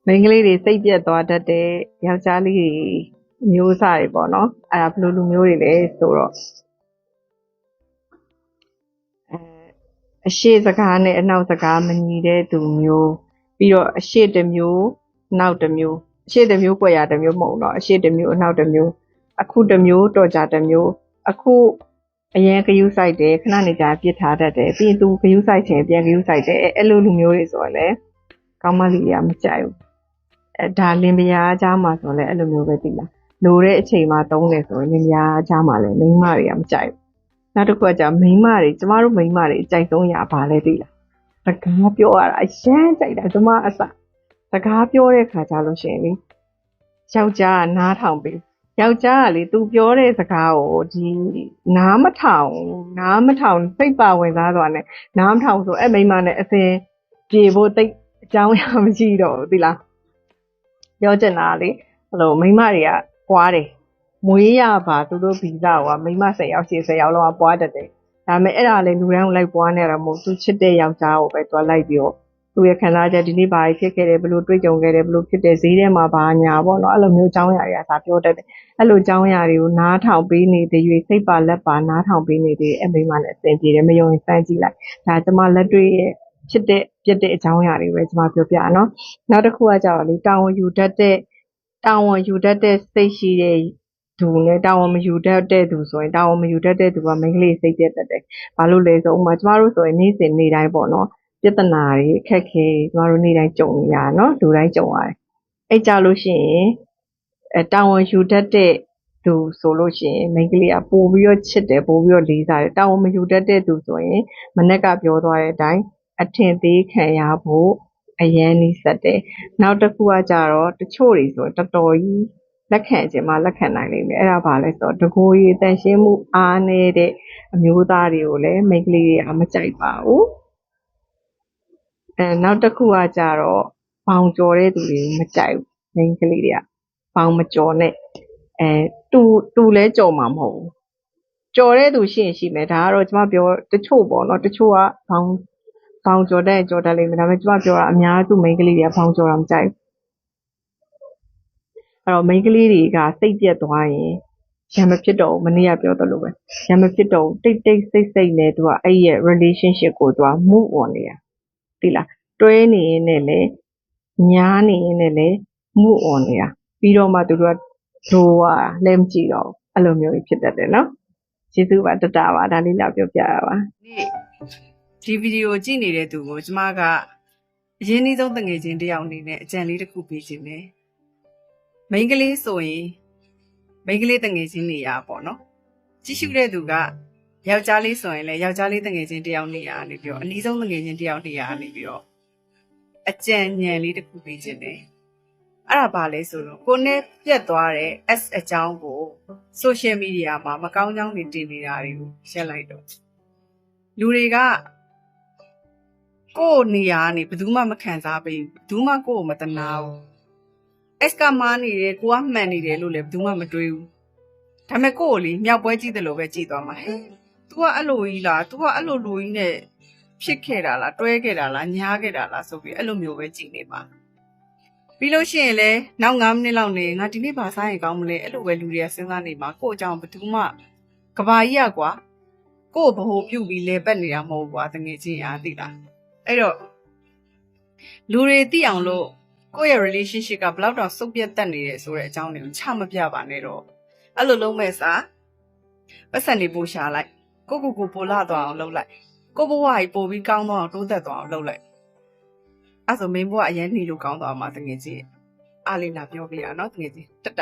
မိန်းကလေးတွေစိတ်ပြတ်သွားတတ်တဲ့ယောက်ျားလေးတွေမျိုးစားတွေပေါ့နော်အဲ့ဒါဘယ်လိုလူမျိုးတွေလဲဆိုတော့အရှိစကားနဲ့အနောက်စကားမညီတဲ့သူမျိုးပြီးတော့အရှိတစ်မျိုးနောက်တစ်မျိုးအရှိတစ်မျိုးကွက်ရတစ်မျိုးမဟုတ်တော့အရှိတစ်မျိုးအနောက်တစ်မျိုးအခုတစ်မျိုးတော်ကြတစ်မျိုးအခုအရင်ဂယုစိုက်တယ်ခဏနေကြာပြစ်ထားတတ်တယ်ပြီးရင်သူဂယုစိုက်ချင်ပြန်ဂယုစိုက်တယ်အဲ့လိုလူမျိုးတွေဆိုရင်လည်းကောင်းမလေးတွေကမကြိုက်ဘူးဒါလင်မယားအကြားမှာဆိုလည်းအဲ့လိုမျိုးပဲသိလားလိုတဲ့အချိန်မှာသုံးတယ်ဆိုရင်လင်မယားအကြားမှာလည်းမိန်းမတွေကမကြိုက်ဘူးနောက်တစ်ခုကကြာမိန်းမတွေကျမတို့မိန်းမတွေအကြိုက်ဆုံးရပါလဲသိလားစကားပြောရတာအရန်ကြိုက်တာကျမအစစကားပြောတဲ့ခါကြလို့ရှိရင်လေယောက်ျားကနားထောင်ပြီးယောက်ျားကလေသူပြောတဲ့စကားကိုဒီနားမထောင်စိတ်ပါဝင်စားသွားတယ်နားမထောင်ဆိုအဲ့မိန်းမနဲ့အစင်ပြေဖို့တိတ်အကြောင်းရမရှိတော့ဘူးသိလားပြောချင်တာလေအဲ့လိုမိန်းမတွေကပွားတယ်မွေးရပါသူတို့ဗီဇကမိန်းမ10ယောက်10ယောက်လောက်ပွားတတ်တယ်ဒါပေမဲ့အဲ့ဒါလေလူတိုင်းကိုလိုက်ပွားနေရတာမဟုတ်သူချစ်တဲ့ယောက်ျားကိုပဲတွားလိုက်ပြီးတော့သူရဲ့ခံစားချက်ဒီနေ့ဘာဖြစ်ခဲ့တယ်ဘယ်လိုတွေ့ကြုံခဲ့တယ်ဘယ်လိုဖြစ်တယ်ဈေးထဲမှာဘာညာပေါ့နော်အဲ့လိုမျိုးအကြောင်းအရာတွေကသာပြောတတ်တယ်အဲ့လိုအကြောင်းအရာတွေကိုနားထောင်ပေးနေတဲ့ရွေစိတ်ပါလက်ပါနားထောင်ပေးနေတဲ့အဲ့မိန်းမနဲ့အဆင်ပြေတယ်မယုံရင်စမ်းကြည့်လိုက်ဒါကျမလက်တွေ့ရဲ့ဖြစ်တဲ့ပြစ်တဲ့အကြောင်းအရာတွေပဲကျမပြောပြနော်နောက်တစ်ခုကကြတော့လေတာဝန်ယူတတ်တဲ့စိတ်ရှိတဲ့သူနဲ့တာဝန်မယူတတ်တဲ့သူဆိုရင်တာဝန်မယူတတ်တဲ့သူကမိန်းကလေးစိတ်ပြတ်တတ်တယ်ဘာလို့လဲဆိုဥပမာကျမတို့ဆိုရင်နေ့စဉ်နေ့တိုင်းပေါ့နော်ပြဿနာတွေအခက်ခဲကျမတို့နေ့တိုင်းကြုံနေရတာနော်လူတိုင်းကြုံရတယ်အဲ့ကြလို့ရှိရင်တာဝန်ယူတတ်တဲ့သူဆိုလို့ရှိရင်မိန်းကလေးကပို့ပြီးတော့ချစ်တယ်ပို့ပြီးတော့လေးစားတယ်တာဝန်မယူတတ်တဲ့သူဆိုရင်မနေ့ကပြောသွားတဲ့အတိုင်းအထင်သေးခံရဖို့အရန်နီးစက်တယ်နောက်တစ်ခုကကြတော့တချို့တွေဆိုတော်တော်ကြီးလက်ခံခြင်းမှလက်ခံနိုင်လိမ့်မယ်အဲ့ဒါဘာလဲဆိုတော့တကိုယ်ရည်တန်ရှင်းမှုအားနည်းတဲ့အမျိုးသားတွေကိုလည်းမိန်းကလေးတွေကမကြိုက်ပါဘူးနောက်တစ်ခုကကြတော့ဘောင်ကျော်တဲ့သူတွေမကြိုက်ဘူးမိန်းကလေးတွေကဘောင်မကျော်နဲ့တူလဲကျော်မှာမဟုတ်ဘူးကျော်တဲ့သူရှိရင်ရှိမယ်ဒါကတော့ကျမပြောတချို့ပေါ့နော်တချို့ကဘောင်ကျော်တဲ့ကျော်တတ်လိမ့်မယ်ဒါပေမဲ့ကျမပြောတာအများစုမိန်းကလေးတွေကဘောင်ကျော်တာမကြိုက်ဘူးအဲ့တော့မိန်းကလေးတွေကစိတ်ပြတ်သွားရင်ရံမဖြစ်တော့ဘူးမနေ့ကပြောသလိုပဲရံမဖြစ်တော့တိတ်စိတ်နဲ့သူကအဲ့ရဲ့ relationship ကိုသူက move on နေတာသိလားတွဲနေရင်လည်းညားနေရင်လည်း move on နေတာပြီးတော့မှသူတို့ကဒိုးကလည်းမကြည့်တော့အဲ့လိုမျိုးဖြစ်တတ်တယ်နော်ကျေးဇူးပါတတပါဒါလေးလာပြောပြရပါဒီဗီဒီယိုကြည့်နေတဲ့သူကိုကျမကအရင်းနှီးဆုံးတငယ်ချင်းတယောက်အနေနဲ့အကြံလေးတစ်ခုပေးခြင်းတယ်မိန်းကလေးဆိုရင်မိန်းကလေးတငယ်ချင်းနေရပေါ့နော်ကြည့်ရှုတဲ့သူကယောက်ျားလေးဆိုရင်လည်းယောက်ျားလေးတငယ်ချင်းတယောက်နေရနေပြီးတော့အနည်းဆုံးတငယ်ချင်းတယောက်နေရနေပြီးတော့အကြံဉာဏ်လေးတစ်ခုပေးခြင်းတယ်အဲ့ဒါဘာလဲဆိုတော့ကိုနဲ့ပြတ်သွားတဲ့ S အကြောင်းကို social media မှာမကောင်းကြောင်းတွေတင်နေတာတွေကိုရှင်းလိုက်တော့လူတွေကကိုယ့်နေရာကနေဘယ်သူမှမခံစားပေးဘူးဘယ်သူမှကိုယ့်ကိုမတနာဘူး S ကမားနေတယ်ကိုကမှန်နေတယ်လို့လည်းဘယ်သူမှမတွေးဘူးဒါပေမဲ့ကိုယ့်ကိုလေမြောက်ပွဲကြည့်တယ်လို့ပဲကြည့်သွားမှာဟဲ့ तू ကအဲ့လိုကြီးလား तू ကအဲ့လိုလူကြီးနဲ့ဖြစ်ခဲ့တာလားတွဲခဲ့တာလားညားခဲ့တာလားဆိုပြီးအဲ့လိုမျိုးပဲကြည့်နေပါပြီးလို့ရှိရင်လည်းနောက်9မိနစ်လောက်နေငါဒီနေ့ဘာစားရင်ကောင်းမလဲအဲ့လိုပဲလူတွေကစဉ်းစားနေမှာကို့အကြောင်းဘယ်သူမှကဘာကြီးอ่ะကွာကို့ဘ ਹੁ ပြုတ်ပြီးလဲပတ်နေတာမဟုတ်ကွာတငယ်ချင်းအားသိလားအဲ့တော့လူတွေသိအောင်လို့ကိုယ့်ရဲ့ relationship ကဘယ်လောက်တောင်စုပ်ပြတ်တက်နေတယ်ဆိုတဲ့အကြောင်းတွေကိုချမပြပါနဲ့တော့အဲ့လိုလုံးမဲ့စားပတ်စံနေပို့ရှာလိုက်ကိုပိုလာသွားအောင်လုပ်လိုက်ကိုဘဝကြီးပို့ပြီးကောင်းသွားအောင်တိုးသက်သွားအောင်လုပ်လိုက်အဲ့ဆိုမင်းဘဝအရင်နှီးလို့ကောင်းသွားမှာတကယ်ကြီးအားလေးလာပြောပြရနော်တကယ်ကြီးတတ